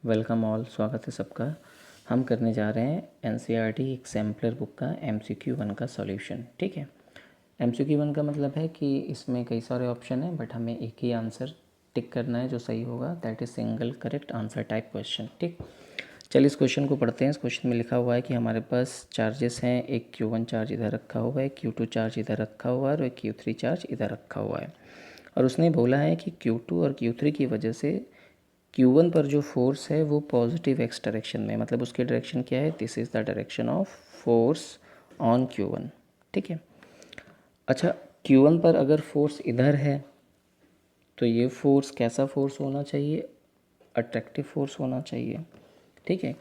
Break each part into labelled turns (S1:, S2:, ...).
S1: Welcome all, स्वागत है सबका। हम करने जा रहे हैं एनसीईआरटी एक सैम्पलर बुक का MCQ 1 का सॉल्यूशन। ठीक है, MCQ 1 का मतलब है कि इसमें कई सारे ऑप्शन हैं बट हमें एक ही आंसर टिक करना है जो सही होगा, that is single correct answer type question. ठीक, चलिए इस क्वेश्चन को पढ़ते हैं। इस क्वेश्चन में लिखा हुआ है कि हमारे पास चार्जेस हैं, एक Q1 चार्ज इधर रखा हुआ है, Q2 चार्ज इधर रखा हुआ है और एक Q3 चार्ज इधर रखा हुआ है। और उसने बोला है कि Q2 और Q3 की वजह से Q1 पर जो फोर्स है वो पॉजिटिव एक्स डायरेक्शन में, मतलब उसकी डायरेक्शन क्या है, this is the direction of force on Q1। ठीक है, अच्छा Q1 पर अगर फोर्स इधर है तो ये फोर्स कैसा फोर्स होना चाहिए, अट्रैक्टिव फोर्स होना चाहिए। ठीक है,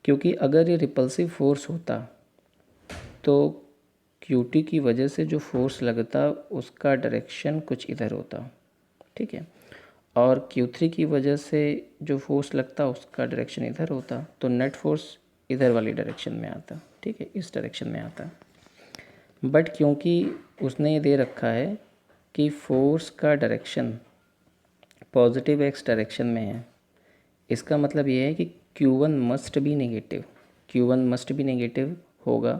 S1: क्योंकि अगर ये रिपल्सिव फोर्स होता तो Q2 की वजह से जो फोर्स लगता उसका डायरेक्शन कुछ इधर होता। ठीक है, और Q3 की वजह से जो फोर्स लगता उसका डायरेक्शन इधर होता, तो नेट फोर्स इधर वाली डायरेक्शन में आता। ठीक है, इस डायरेक्शन में आता। बट क्योंकि उसने ये दे रखा है कि फोर्स का डायरेक्शन पॉजिटिव एक्स डायरेक्शन में है, इसका मतलब ये है कि Q1 must be negative. Q1 must be negative होगा,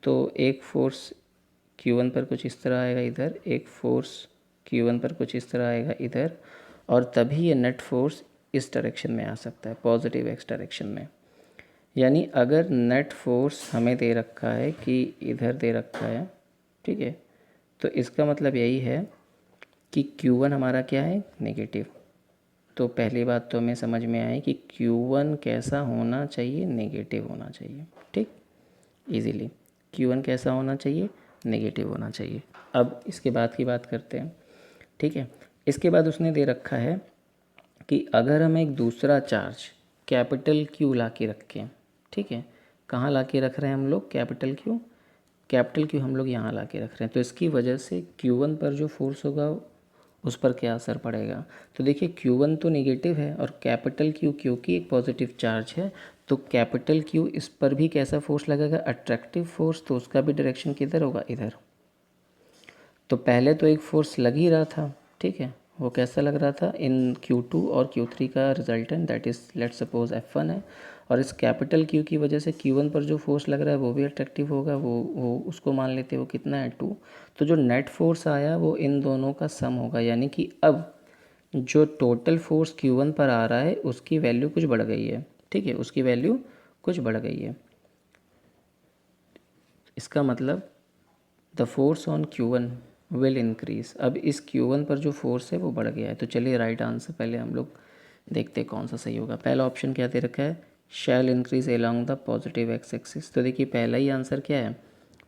S1: तो एक फोर्स Q1 पर कुछ इस तरह आएगा इधर, एक फोर्स Q1 पर कुछ इस तरह आएगा इधर, और तभी ये नेट फोर्स इस डायरेक्शन में आ सकता है, पॉजिटिव एक्स डायरेक्शन में। यानी अगर नेट फोर्स हमें दे रखा है कि इधर दे रखा है, ठीक है, तो इसका मतलब यही है कि Q1 हमारा क्या है, नेगेटिव। तो पहली बात तो हमें समझ में आई कि Q1 कैसा होना चाहिए, नेगेटिव होना चाहिए। ठीक, इजीली Q1 कैसा होना चाहिए, नेगेटिव होना चाहिए। अब इसके बाद की बात करते हैं। ठीक है, इसके बाद उसने दे रखा है कि अगर हम एक दूसरा चार्ज कैपिटल Q ला के रखें, ठीक है, कहाँ ला के रख रहे हैं हम लोग, कैपिटल Q हम लोग यहाँ ला के रख रहे हैं, तो इसकी वजह से Q1 पर जो फोर्स होगा उस पर क्या असर पड़ेगा। तो देखिए Q1 तो नेगेटिव है और कैपिटल Q क्योंकि एक पॉजिटिव चार्ज है, तो कैपिटल Q इस पर भी कैसा फोर्स लगेगा, अट्रैक्टिव फोर्स, तो उसका भी डायरेक्शन किधर होगा, इधर। तो पहले तो एक फोर्स लग ही रहा था, ठीक है, वो कैसा लग रहा था, इन Q2 और Q3 का resultant that is let's suppose F1 है, और इस कैपिटल Q की वजह से Q1 पर जो फोर्स लग रहा है वो भी अट्रैक्टिव होगा, वो उसको मान लेते हैं, वो कितना है, 2। तो जो नेट फोर्स आया वो इन दोनों का सम होगा, यानी कि अब जो टोटल फोर्स Q1 पर आ रहा है उसकी वैल्यू कुछ बढ़ गई है। ठीक है, उसकी वैल्यू कुछ बढ़ गई है। इसका मतलब the force on Q1 will increase. अब इस Q1 पर जो फोर्स है वो बढ़ गया है। तो चलिए राइट आंसर पहले हम लोग देखते हैं कौन सा सही होगा। पहला ऑप्शन क्या दे रखा है, shall increase along the positive x axis. तो देखिए पहला ही आंसर क्या है,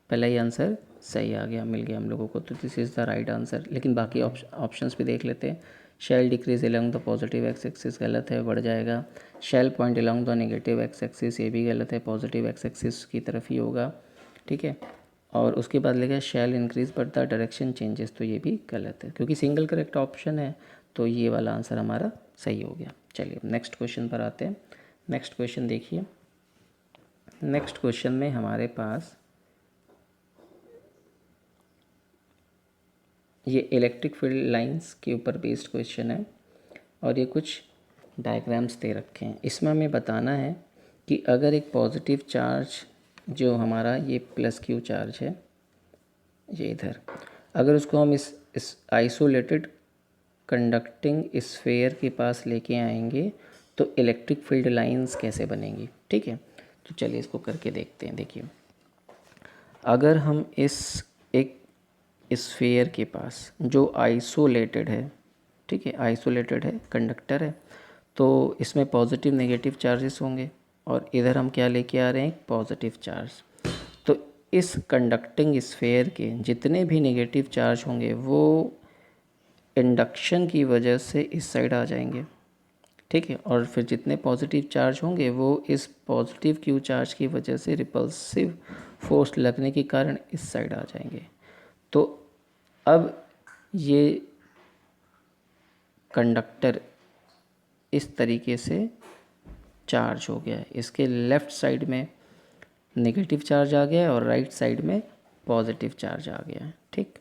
S1: पहला ही आंसर सही आ गया, मिल गया हम लोगों को, तो this is the right answer. लेकिन बाकी ऑप्शंस भी देख लेते हैं। Shall decrease along the positive x axis गलत है, बढ़ जाएगा। Shall point along the negative x axis, ये भी गलत है, पॉजिटिव एक्स एक्सिस की तरफ ही होगा। ठीक है, और उसके बाद लिखा है shall increase but the direction changes, तो ये भी गलत है क्योंकि सिंगल करेक्ट ऑप्शन है, तो ये वाला आंसर हमारा सही हो गया। चलिए नेक्स्ट क्वेश्चन पर आते हैं। नेक्स्ट क्वेश्चन देखिए, नेक्स्ट क्वेश्चन में हमारे पास ये इलेक्ट्रिक फील्ड लाइंस के ऊपर बेस्ड क्वेश्चन है और ये कुछ डायग्राम्स दे रखे हैं। इसमें हमें बताना है कि अगर एक पॉजिटिव चार्ज जो हमारा ये प्लस Q चार्ज है, ये इधर, अगर उसको हम इस आइसोलेटेड कंडक्टिंग स्फेयर के पास लेके आएंगे तो इलेक्ट्रिक फील्ड लाइंस कैसे बनेंगी। ठीक है, तो चलिए इसको करके देखते हैं। देखिए अगर हम इस एक स्फेयर के पास जो आइसोलेटेड है, ठीक है, आइसोलेटेड है, कंडक्टर है, तो इसमें पॉजिटिव नेगेटिव चार्जेस होंगे और इधर हम क्या लेके आ रहे हैं, पॉजिटिव चार्ज। तो इस कंडक्टिंग स्फेयर के जितने भी नेगेटिव चार्ज होंगे वो इंडक्शन की वजह से इस साइड आ जाएंगे। ठीक है, और फिर जितने पॉजिटिव चार्ज होंगे वो इस पॉजिटिव Q चार्ज की वजह से रिपल्सिव फोर्स लगने के कारण इस साइड आ जाएंगे। तो अब ये कंडक्टर इस तरीके से चार्ज हो गया है, इसके लेफ़्ट साइड में नेगेटिव चार्ज आ गया है और राइट साइड में पॉजिटिव चार्ज आ गया है। ठीक,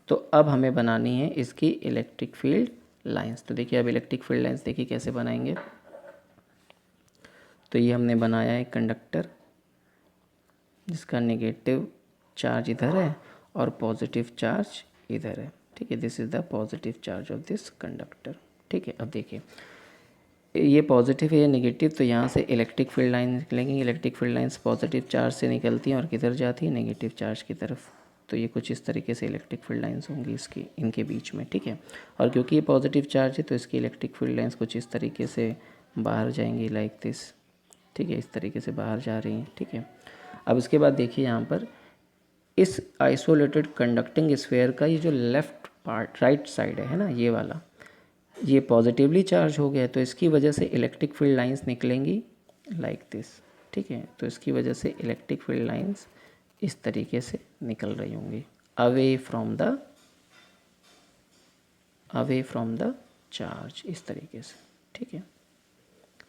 S1: तो अब हमें बनानी है इसकी इलेक्ट्रिक फील्ड लाइंस। तो देखिए अब इलेक्ट्रिक फील्ड लाइंस देखिए कैसे बनाएंगे। तो ये हमने बनाया है कंडक्टर जिसका नेगेटिव चार्ज इधर है और पॉजिटिव चार्ज इधर है, ठीक है। This is the positive charge of this conductor, ठीक है। अब देखिए ये पॉजिटिव है, ये नेगेटिव, तो यहाँ से इलेक्ट्रिक फील्ड लाइन निकलेंगी। Electric field lines positive charge से निकलती हैं और किधर जाती है, नेगेटिव चार्ज की तरफ। तो ये कुछ इस तरीके से इलेक्ट्रिक फील्ड लाइंस होंगी इसकी, इनके बीच में, ठीक है। और क्योंकि ये पॉजिटिव चार्ज है तो इसकी इलेक्ट्रिक फील्ड लाइंस कुछ इस तरीके से बाहर जाएंगी, लाइक दिस, ठीक है। इस तरीके से बाहर जा रही हैं, ठीक है। अब इसके बाद देखिए यहाँ पर इस आइसोलेटेड कंडक्टिंग स्फीयर का ये जो लेफ़्ट पार्ट, राइट साइड है ना, ये वाला, ये पॉजिटिवली चार्ज हो गया है, तो इसकी वजह से इलेक्ट्रिक फील्ड लाइंस निकलेंगी लाइक दिस, ठीक है। तो इसकी वजह से इलेक्ट्रिक फील्ड लाइंस इस तरीके से निकल रही होंगी अवे फ्रॉम द चार्ज, इस तरीके से, ठीक है।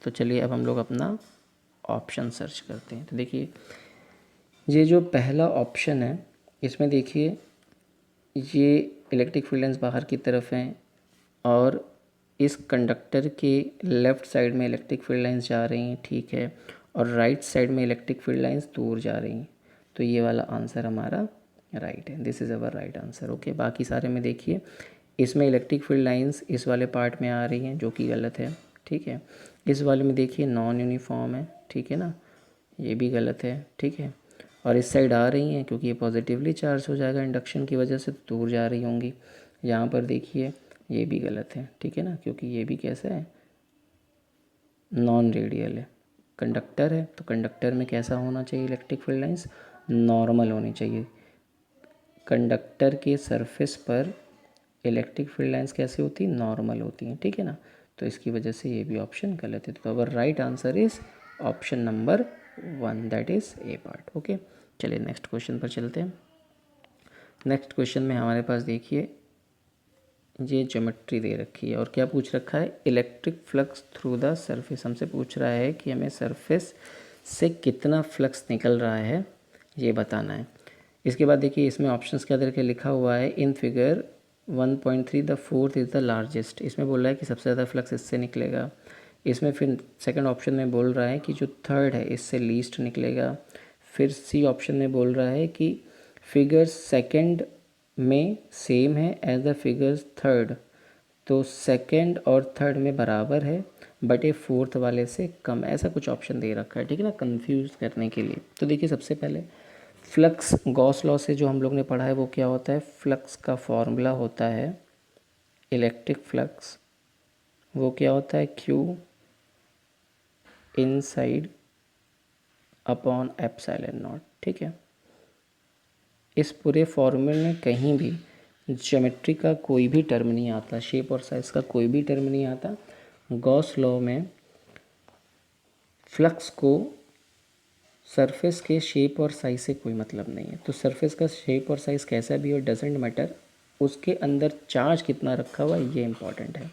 S1: तो चलिए अब हम लोग अपना ऑप्शन सर्च करते हैं। तो देखिए ये जो पहला ऑप्शन है इसमें देखिए ये इलेक्ट्रिक फील्ड लाइंस बाहर की तरफ हैं और इस कंडक्टर के लेफ़्ट साइड में इलेक्ट्रिक फील्ड लाइंस जा रही हैं, ठीक है, और राइट साइड में इलेक्ट्रिक फील्ड लाइंस दूर जा रही हैं। तो ये वाला आंसर हमारा राइट है, this is our right answer, okay. बाकी सारे में देखिए इसमें इलेक्ट्रिक फील्ड लाइंस इस वाले पार्ट में आ रही हैं जो कि गलत है, ठीक है। इस वाले में देखिए नॉन यूनिफॉर्म है, ठीक है ना, ये भी गलत है, ठीक है। और इस साइड आ रही हैं क्योंकि ये पॉजिटिवली चार्ज हो जाएगा इंडक्शन की वजह से, तो दूर जा रही होंगी। यहाँ पर देखिए ये भी गलत है, ठीक है ना, क्योंकि ये भी कैसा है, नॉन रेडियल है, कंडक्टर है, तो कंडक्टर में कैसा होना चाहिए, इलेक्ट्रिक फील्ड लाइंस नॉर्मल होनी चाहिए। कंडक्टर के सरफेस पर इलेक्ट्रिक फील्ड लाइंस कैसे होती हैं, नॉर्मल होती हैं, ठीक है ना। तो इसकी वजह से ये भी ऑप्शन गलत है। तो our right answer is option number 1, that is a part, okay. चलिए नेक्स्ट क्वेश्चन पर चलते हैं। नेक्स्ट क्वेश्चन में हमारे पास देखिए ये ज्योमेट्री दे रखी है और क्या पूछ रखा है, electric flux through the surface. हमसे पूछ रहा है कि हमें सरफेस से कितना फ्लक्स निकल रहा है ये बताना है। इसके बाद देखिए इसमें ऑप्शंस क्या करके लिखा हुआ है, in figure 1.3 the fourth is the largest. इसमें बोल रहा है कि सबसे ज़्यादा फ्लक्स इससे निकलेगा। इसमें फिर सेकंड ऑप्शन में बोल रहा है कि जो थर्ड है इससे लीस्ट निकलेगा। फिर सी ऑप्शन में बोल रहा है कि फिगर सेकंड में सेम है एज द फिगर्स थर्ड, तो सेकंड और थर्ड में बराबर है बट ये फोर्थ वाले से कम, ऐसा कुछ ऑप्शन दे रखा है, ठीक है ना, कंफ्यूज करने के लिए। तो देखिए सबसे पहले फ्लक्स गॉस लॉ से जो हम लोग ने पढ़ा है वो क्या होता है, फ्लक्स का फॉर्मूला होता है इलेक्ट्रिक फ्लक्स, वो क्या होता है, Q inside upon epsilon naught, ठीक है। इस पूरे फॉर्मूले में कहीं भी ज्योमेट्री का कोई भी टर्म नहीं आता, शेप और साइज का कोई भी टर्म नहीं आता। गॉस लॉ में फ्लक्स को सरफेस के शेप और साइज से कोई मतलब नहीं है। तो सरफेस का शेप और साइज कैसा भी हो डजेंट मैटर, उसके अंदर चार्ज कितना रखा हुआ है ये इंपॉर्टेंट है।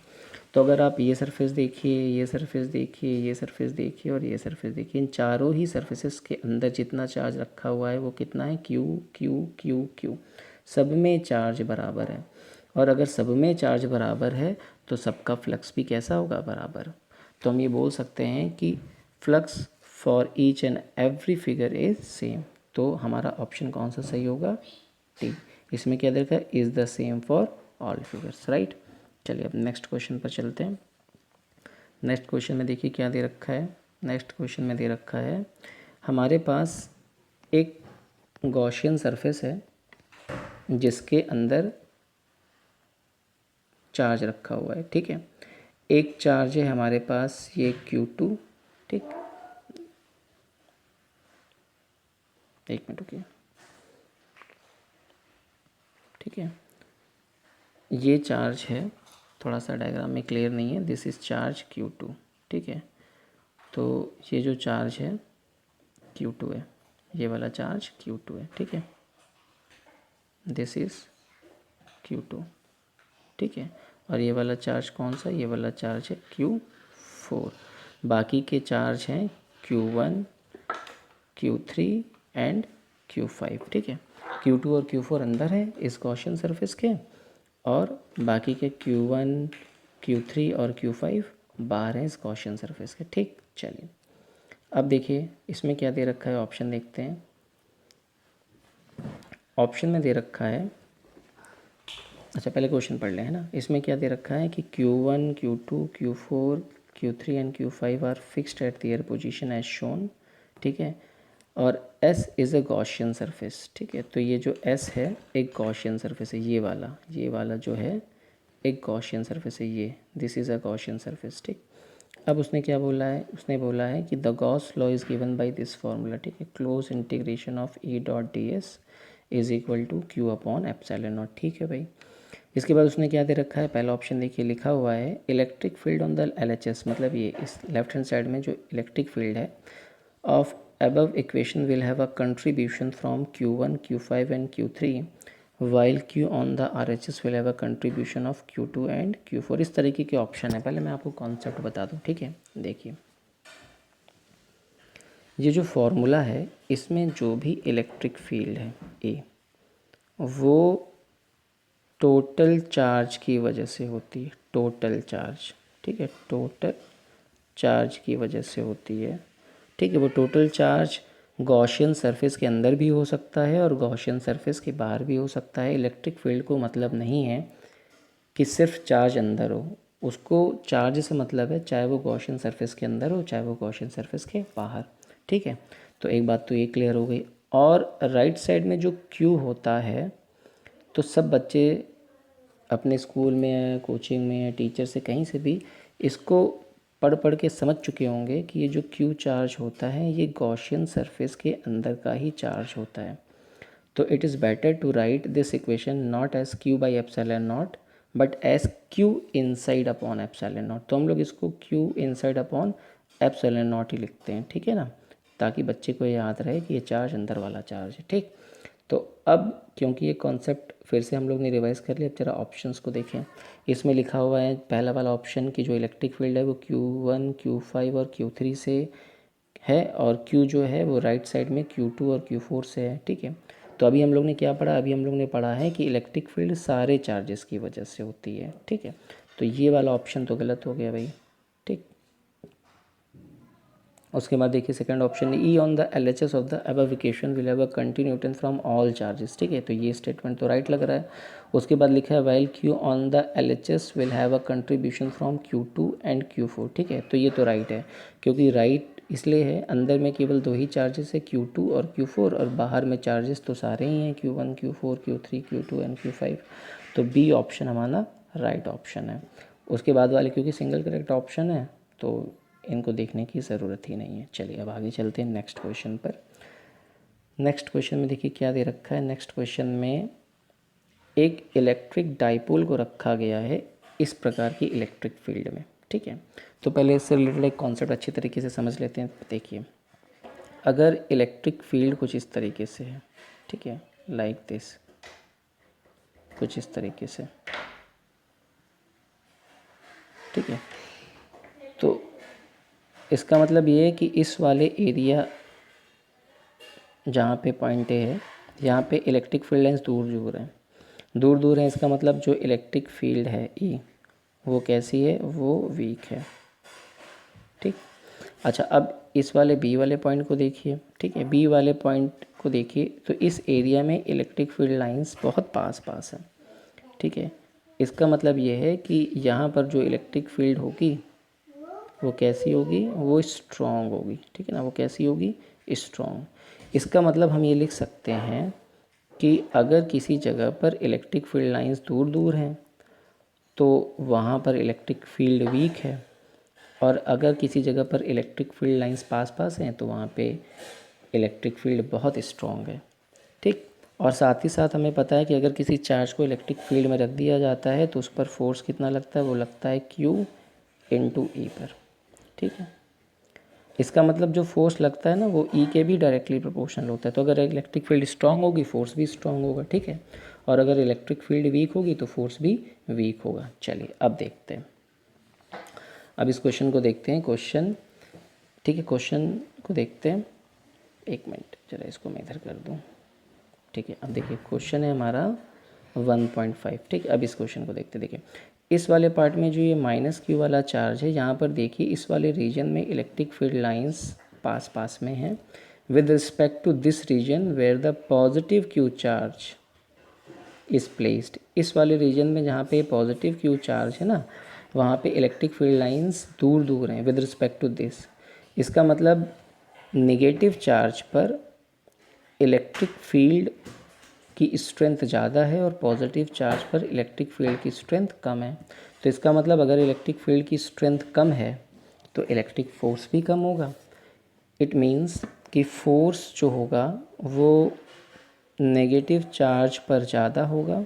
S1: तो अगर आप ये सरफेस देखिए, ये सरफेस देखिए, ये सरफेस देखिए और ये सरफेस देखिए, इन चारों ही सरफेसेस के अंदर जितना चार्ज रखा हुआ है वो कितना है, क्यू क्यू क्यू क्यू, सब में चार्ज बराबर है। और अगर सब में चार्ज बराबर है तो सबका फ्लक्स भी कैसा होगा, बराबर। तो हम ये बोल सकते हैं कि flux for each and every figure is same. तो हमारा ऑप्शन कौन सा सही होगा, टी। इसमें क्या देखा है, is the same for all figures, right. चलिए अब नेक्स्ट क्वेश्चन पर चलते हैं। नेक्स्ट क्वेश्चन में देखिए क्या दे रखा है, नेक्स्ट क्वेश्चन में दे रखा है हमारे पास एक गॉसियन सरफेस है जिसके अंदर चार्ज रखा हुआ है, ठीक है। एक चार्ज है हमारे पास ये Q2, ठीक, एक मिनट रुकिए, ठीक है। ये चार्ज है, थोड़ा सा डायग्राम में क्लियर नहीं है, दिस इज़ चार्ज Q2, ठीक है। तो ये जो चार्ज है Q2 है, ये वाला चार्ज Q2 है, ठीक है, दिस इज़ Q2, ठीक है। और ये वाला चार्ज कौन सा, ये वाला चार्ज है Q4। बाकी के चार्ज हैं Q1, Q3 एंड Q5, ठीक है। Q2 और Q4 अंदर है इस गॉसियन सरफेस के और बाकी के Q1, Q3 और Q5 बाहर हैं इस गॉसियन सरफेस के, ठीक। चलिए अब देखिए इसमें क्या दे रखा है, ऑप्शन देखते हैं। ऑप्शन में दे रखा है, अच्छा पहले क्वेश्चन पढ़ लें, है ना। इसमें क्या दे रखा है कि Q1, Q2, Q4, Q3 and Q5 are fixed at their position as shown, ठीक है। और S is a Gaussian surface, ठीक है। तो ये जो S है एक गॉसियन सरफेस है, ये वाला जो है एक गॉसियन सरफेस है, ये this is a Gaussian surface, ठीक। अब उसने क्या बोला है, उसने बोला है कि the Gauss law is given by this formula, ठीक है। Close integration of E dot D S is equal to Q upon epsilon naught, ठीक है भाई। इसके बाद उसने क्या दे रखा है, पहला ऑप्शन देखिए लिखा हुआ है electric field on the LHS, मतलब ये इस लेफ्ट हैंड साइड में जो इलेक्ट्रिक फील्ड है of above equation will have a contribution from Q1, Q5 and Q3 while Q on the RHS will have a contribution of Q2 and Q4। इस तरीके के option है। पहले मैं आपको कॉन्सेप्ट बता दूं, ठीक है। देखिए ये जो फॉर्मूला है इसमें जो भी इलेक्ट्रिक फील्ड है ए, वो टोटल चार्ज की वजह से होती है, टोटल चार्ज, ठीक है। टोटल चार्ज की वजह से होती है, ठीक है। वो टोटल चार्ज गॉसियन सरफेस के अंदर भी हो सकता है और गॉसियन सरफेस के बाहर भी हो सकता है। इलेक्ट्रिक फील्ड को मतलब नहीं है कि सिर्फ चार्ज अंदर हो, उसको चार्ज से मतलब है चाहे वो गॉसियन सरफेस के अंदर हो चाहे वो गॉसियन सरफेस के बाहर, ठीक है। तो एक बात तो ये क्लियर हो गई। और राइट साइड में जो क्यू होता है, तो सब बच्चे अपने स्कूल में या कोचिंग में या टीचर से कहीं से भी इसको पढ़ पढ़ के समझ चुके होंगे कि ये जो क्यू चार्ज होता है ये गॉसियन सरफेस के अंदर का ही चार्ज होता है। तो it is better to write this equation not as Q by epsilon naught but as Q inside upon epsilon naught. तो हम लोग इसको Q inside upon epsilon naught ही लिखते हैं, ठीक है ना, ताकि बच्चे को याद रहे कि ये चार्ज अंदर वाला चार्ज है, ठीक। तो अब क्योंकि ये कॉन्सेप्ट फिर से हम लोग ने रिवाइज़ कर लिया, अब जरा ऑप्शंस को देखें। इसमें लिखा हुआ है पहला वाला ऑप्शन की जो इलेक्ट्रिक फील्ड है वो Q1, Q5 और Q3 से है और Q जो है वो राइट साइड में Q2 और Q4 से है, ठीक है। तो अभी हम लोग ने क्या पढ़ा, अभी हम लोग ने पढ़ा है कि इलेक्ट्रिक फील्ड सारे चार्जेस की वजह से होती है, ठीक है। तो ये वाला ऑप्शन तो गलत हो गया भाई, ठीक। उसके बाद देखिए second option E on the LHS of the above equation will have a contribution from all charges, ठीक है। तो ये स्टेटमेंट तो राइट लग रहा है। उसके बाद लिखा है while Q on the LHS will have a contribution from Q2 and Q4, ठीक है। तो ये तो राइट है, क्योंकि राइट इसलिए है अंदर में केवल दो ही चार्जेस है Q2 और Q4 और बाहर में चार्जेस तो सारे ही हैं Q1, Q4, Q3, Q2 and Q5। तो बी ऑप्शन हमारा राइट ऑप्शन है। उसके बाद वाले क्योंकि सिंगल करेक्ट ऑप्शन है तो इनको देखने की ज़रूरत ही नहीं है। चलिए अब आगे चलते हैं नेक्स्ट क्वेश्चन पर। नेक्स्ट क्वेश्चन में देखिए क्या दे रखा है। नेक्स्ट क्वेश्चन में एक इलेक्ट्रिक डाइपोल को रखा गया है इस प्रकार की इलेक्ट्रिक फील्ड में, ठीक है। तो पहले इससे रिलेटेड एक कॉन्सेप्ट अच्छी तरीके से समझ लेते हैं। देखिए अगर इलेक्ट्रिक फील्ड कुछ इस तरीके से है, ठीक है, लाइक दिस, कुछ इस तरीके से, ठीक है। तो इसका मतलब ये है कि इस वाले एरिया जहाँ पे पॉइंट ए है यहाँ पे इलेक्ट्रिक फील्ड लाइन्स दूर दूर हैं, दूर दूर हैं। इसका मतलब जो इलेक्ट्रिक फील्ड है ई वो कैसी है, वो वीक है, ठीक। अच्छा अब इस वाले बी वाले पॉइंट को देखिए, ठीक है। बी वाले पॉइंट को देखिए तो इस एरिया में इलेक्ट्रिक फील्ड लाइंस बहुत पास पास हैं, ठीक है। इसका मतलब ये है कि यहाँ पर जो इलेक्ट्रिक फील्ड होगी वो कैसी होगी, वो स्ट्रॉन्ग होगी, ठीक है ना। वो कैसी होगी, स्ट्रॉन्ग। इसका मतलब हम ये लिख सकते हैं कि अगर किसी जगह पर इलेक्ट्रिक फील्ड लाइंस दूर दूर हैं तो वहाँ पर इलेक्ट्रिक फील्ड वीक है, और अगर किसी जगह पर इलेक्ट्रिक फील्ड लाइंस पास पास हैं तो वहाँ पे इलेक्ट्रिक फील्ड बहुत स्ट्रॉन्ग है, ठीक। और साथ ही साथ हमें पता है कि अगर किसी चार्ज को इलेक्ट्रिक फील्ड में रख दिया जाता है तो उस पर फोर्स कितना लगता है, वो लगता है Q इंटू ई पर, ठीक है। इसका मतलब जो फोर्स लगता है ना वो ई के भी डायरेक्टली प्रोपोर्शनल होता है। तो अगर इलेक्ट्रिक फील्ड स्ट्रांग होगी फोर्स भी स्ट्रांग होगा, ठीक है। और अगर इलेक्ट्रिक फील्ड वीक होगी तो फोर्स भी वीक होगा। चलिए अब देखते हैं, अब इस क्वेश्चन को देखते हैं। क्वेश्चन, ठीक है, क्वेश्चन को देखते हैं। एक मिनट जरा इसको मैं इधर कर दूँ, ठीक है। अब देखिए क्वेश्चन है हमारा 1.5, ठीक है। अब इस क्वेश्चन को देखते, देखिए इस वाले पार्ट में जो ये -Q वाला चार्ज है यहाँ पर देखिए इस वाले रीजन में इलेक्ट्रिक फील्ड लाइंस पास पास में हैं with respect to this region where the positive Q charge is placed. इस वाले रीजन में जहाँ पे पॉजिटिव क्यू चार्ज है ना, वहाँ पे इलेक्ट्रिक फील्ड लाइंस दूर दूर हैं विद रिस्पेक्ट टू दिस। इसका मतलब नेगेटिव चार्ज पर इलेक्ट्रिक फील्ड की स्ट्रेंथ ज़्यादा है और पॉजिटिव चार्ज पर इलेक्ट्रिक फील्ड की स्ट्रेंथ कम है। तो इसका मतलब अगर इलेक्ट्रिक फील्ड की स्ट्रेंथ कम है तो इलेक्ट्रिक फोर्स भी कम होगा। इट मीन्स कि फोर्स जो होगा वो नेगेटिव चार्ज पर ज़्यादा होगा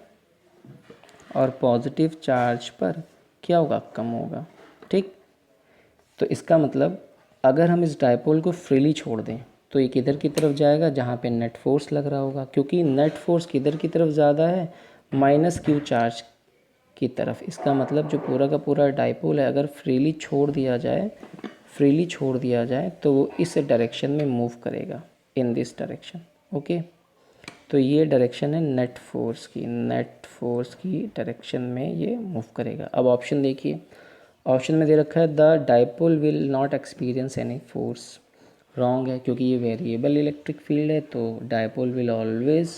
S1: और पॉजिटिव चार्ज पर क्या होगा, कम होगा। ठीक, तो इसका मतलब अगर हम इस डायपोल को फ्रीली छोड़ दें तो ये किधर की तरफ जाएगा, जहाँ पे नेट फोर्स लग रहा होगा, क्योंकि नेट फोर्स किधर की तरफ ज़्यादा है, माइनस क्यू चार्ज की तरफ। इसका मतलब जो पूरा का पूरा डायपोल है अगर फ्रीली छोड़ दिया जाए तो वो इस डायरेक्शन में मूव करेगा, इन दिस डायरेक्शन। ओके, तो ये डायरेक्शन है नेट फोर्स की डायरेक्शन में ये मूव करेगा। अब ऑप्शन देखिए, ऑप्शन में दे रखा है the dipole will not experience any force. Wrong है, क्योंकि ये वेरिएबल इलेक्ट्रिक फील्ड है तो dipole will always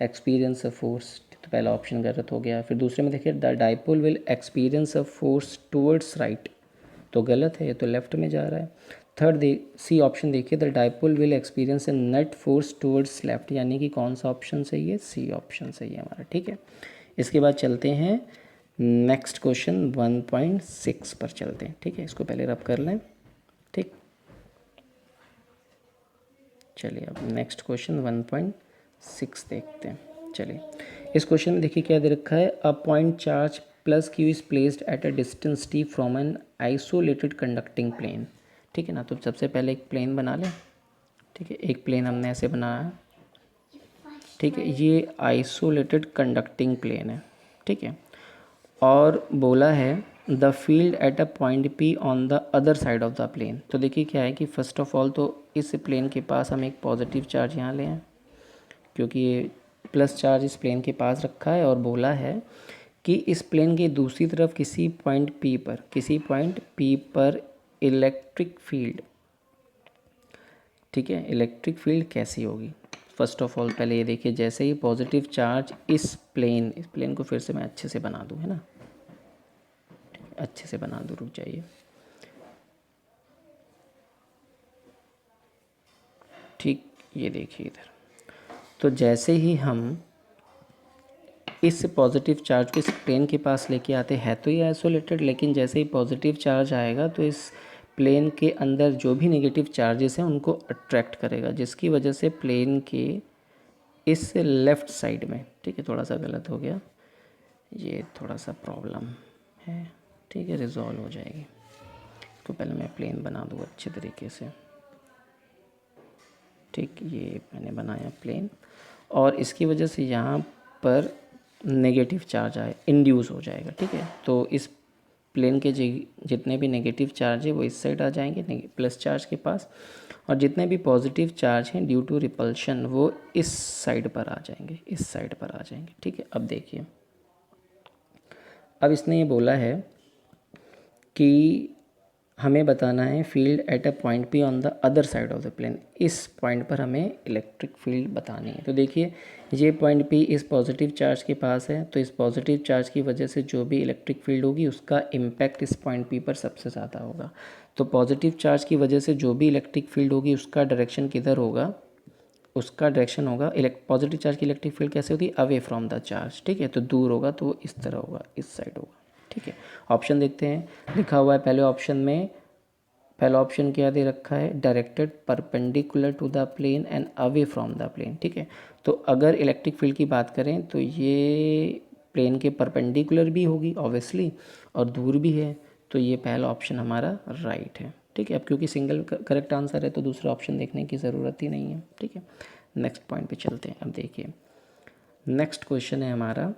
S1: experience a force. तो पहला ऑप्शन गलत हो गया। फिर दूसरे में देखिए the dipole will experience a force towards right, तो गलत है, ये तो लेफ्ट में जा रहा है। थर्ड सी ऑप्शन देखिए the dipole will experience A net force towards left, यानी कि कौन सा ऑप्शन सही है, सी ऑप्शन सही है हमारा। ठीक है, इसके बाद चलते हैं नेक्स्ट क्वेश्चन 1.6 पर चलते हैं। ठीक है, इसको पहले रब कर लें। ठीक, चलिए अब नेक्स्ट क्वेश्चन 1.6 देखते हैं। चलिए इस क्वेश्चन में देखिए क्या दे रखा है, a point charge plus Q is placed at a distance T from an isolated conducting plane. ठीक है ना, तो सबसे पहले एक प्लेन बना लें। ठीक है, एक प्लेन हमने ऐसे बनाया। ठीक है, ये आइसोलेटेड कंडक्टिंग प्लेन है। ठीक है, और बोला है the field at a point P on the other side of the plane. तो देखिए क्या है कि फर्स्ट ऑफ ऑल तो इस प्लेन के पास हम एक पॉजिटिव चार्ज यहाँ ले आए, क्योंकि ये प्लस चार्ज इस प्लेन के पास रखा है, और बोला है कि इस प्लेन के दूसरी तरफ किसी पॉइंट पी पर इलेक्ट्रिक फील्ड, ठीक है, इलेक्ट्रिक फील्ड कैसी होगी। फर्स्ट ऑफ ऑल पहले ये देखिए, जैसे ही पॉजिटिव चार्ज इस प्लेन को फिर से मैं अच्छे से बना दूँ, है ना, अच्छे से बना दूँ, रुक जाइए। ठीक, ये देखिए इधर, तो जैसे ही हम इस पॉजिटिव चार्ज को इस प्लेन के पास लेके आते हैं, तो ये आइसोलेटेड, लेकिन जैसे ही पॉजिटिव चार्ज आएगा तो इस प्लेन के अंदर जो भी नेगेटिव चार्जेस हैं उनको अट्रैक्ट करेगा, जिसकी वजह से प्लेन के इस लेफ़्ट साइड में, ठीक है, थोड़ा सा गलत हो गया, ये थोड़ा सा प्रॉब्लम है, ठीक है, रिजॉल्व हो जाएगी। तो पहले मैं प्लेन बना दूँ अच्छे तरीके से। ठीक, ये मैंने बनाया प्लेन, और इसकी वजह से यहाँ पर नेगेटिव चार्ज आए, इंड्यूस हो जाएगा। ठीक है, तो इस प्लेन के जितने भी नेगेटिव चार्ज है वो इस साइड आ जाएंगे प्लस चार्ज के पास, और जितने भी पॉजिटिव चार्ज हैं ड्यू टू रिपल्शन वो इस साइड पर आ जाएंगे, ठीक है। अब देखिए, अब इसने ये बोला है कि हमें बताना है field at a point P on the other side of the plane. इस पॉइंट पर हमें इलेक्ट्रिक फील्ड बतानी है। तो देखिए, ये पॉइंट पी इस पॉजिटिव चार्ज के पास है, तो इस पॉजिटिव चार्ज की वजह से जो भी इलेक्ट्रिक फील्ड होगी उसका इम्पैक्ट इस पॉइंट पी पर सबसे ज़्यादा होगा। तो पॉजिटिव चार्ज की वजह से जो भी इलेक्ट्रिक फील्ड होगी उसका डायरेक्शन किधर होगा, उसका डायरेक्शन होगा, पॉजिटिव चार्ज की इलेक्ट्रिक फील्ड कैसे होती है, अवे फ्रॉम द चार्ज। ठीक है, तो दूर होगा तो वो इस तरह होगा, इस साइड होगा। ठीक है, ऑप्शन देखते हैं, लिखा हुआ है पहले ऑप्शन में, पहला ऑप्शन क्या दे रखा है, directed perpendicular to the plane and away from the plane. ठीक है, तो अगर इलेक्ट्रिक फील्ड की बात करें तो ये प्लेन के परपेंडिकुलर भी होगी ऑब्वियसली, और दूर भी है, तो ये पहला ऑप्शन हमारा राइट है। ठीक है, अब क्योंकि सिंगल करेक्ट आंसर है तो दूसरा ऑप्शन देखने की ज़रूरत ही नहीं है। ठीक है, नेक्स्ट पॉइंट पे चलते हैं। अब देखिए, नेक्स्ट क्वेश्चन है हमारा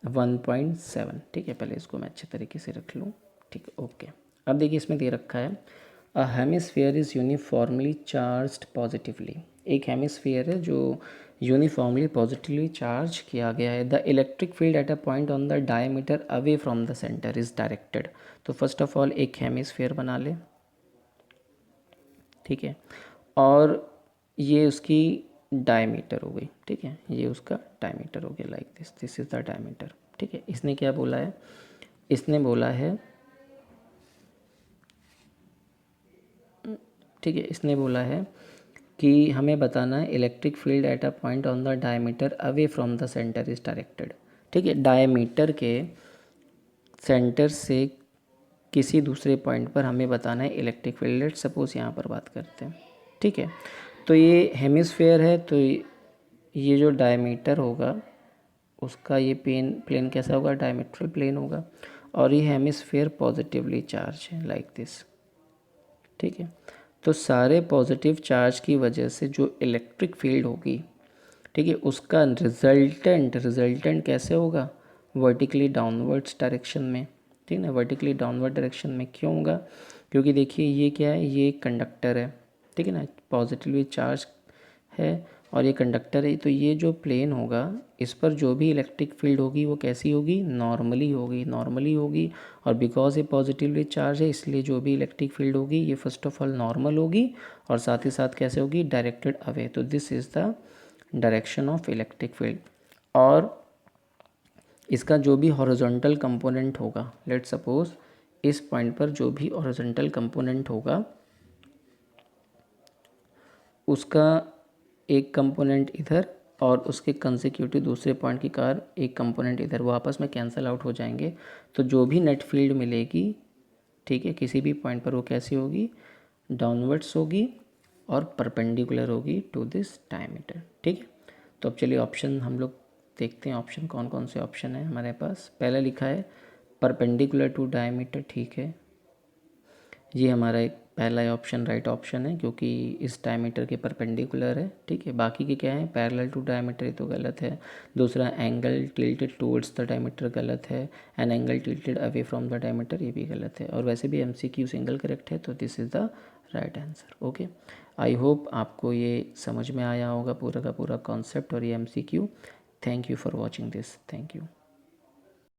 S1: 1.7। ठीक है, पहले इसको मैं अच्छे तरीके से रख लूँ। ठीक है, ओके। अब देखिए, इसमें दे रखा है अ hemisphere is uniformly charged positively. एक हेमिस्फीयर है जो यूनिफॉर्मली पॉजिटिवली चार्ज किया गया है। The electric field at a point on the diameter away from the centre is directed. तो फर्स्ट ऑफ ऑल एक हेमिस्फीयर बना ले। ठीक है। और ये उसकी डायमीटर हो गई, ठीक है, ये उसका डायमीटर हो गया, like this is the diameter, ठीक है। इसने क्या बोला है, इसने बोला है, ठीक है, इसने बोला है कि हमें बताना है electric field at a point on the diameter away from the centre is directed, ठीक है। डायमीटर के सेंटर से किसी दूसरे पॉइंट पर हमें बताना है इलेक्ट्रिक फील्ड। लेट्स सपोज यहाँ पर बात करते हैं, ठीक है। तो ये हेमिस्फेयर है, तो ये जो डायमीटर होगा उसका ये प्लेन कैसा होगा, डायमीट्रल प्लेन होगा। और ये हेमिस्फेयर पॉजिटिवली चार्ज है, लाइक दिस, ठीक है। तो सारे पॉजिटिव चार्ज की वजह से जो इलेक्ट्रिक फील्ड होगी, ठीक है, उसका रिजल्टेंट कैसे होगा, वर्टिकली डाउनवर्ड्स डायरेक्शन में, ठीक है ना। वर्टिकली डाउनवर्ड डायरेक्शन में क्यों होगा, क्योंकि देखिए ये क्या है, ये कंडक्टर है, ठीक है ना, पॉजिटिवली चार्ज है और ये कंडक्टर है। तो ये जो प्लेन होगा इस पर जो भी इलेक्ट्रिक फील्ड होगी वो कैसी होगी, नॉर्मली होगी। और बिकॉज ये पॉजिटिवली चार्ज है इसलिए जो भी इलेक्ट्रिक फील्ड होगी ये फर्स्ट ऑफ ऑल नॉर्मल होगी और साथ ही साथ कैसे होगी, डायरेक्टेड अवे। तो this is the direction of electric field. और इसका जो भी हॉरिजॉन्टल कंपोनेंट होगा, लेट्स सपोज इस पॉइंट पर जो भी हॉरिजॉन्टल कंपोनेंट होगा उसका एक कंपोनेंट इधर और उसके कंसेक्यूटिव दूसरे पॉइंट की कार एक कंपोनेंट इधर, वो आपस में कैंसिल आउट हो जाएंगे। तो जो भी नेट फील्ड मिलेगी, ठीक है, किसी भी पॉइंट पर वो कैसी होगी, डाउनवर्ड्स होगी और परपेंडिकुलर होगी टू दिस डायमीटर, ठीक है। तो अब चलिए ऑप्शन हम लोग देखते हैं, ऑप्शन कौन कौन से ऑप्शन है हमारे पास। पहला लिखा है परपेंडिकुलर टू डायमीटर, ठीक है, ये हमारा एक पहला ऑप्शन राइट ऑप्शन है क्योंकि इस डायमीटर के परपेंडिकुलर है, ठीक है। बाकी के क्या है, पैरेलल टू डायमीटर, ये तो गलत है। दूसरा angle tilted towards the diameter गलत है। An angle tilted away from the diameter, ये भी गलत है। और वैसे भी एमसीक्यू सिंगल करेक्ट है, तो this is the right answer. Okay, I hope आपको ये समझ में आया होगा पूरा का पूरा कॉन्सेप्ट और ये MCQ. Thank you for watching this, thank you.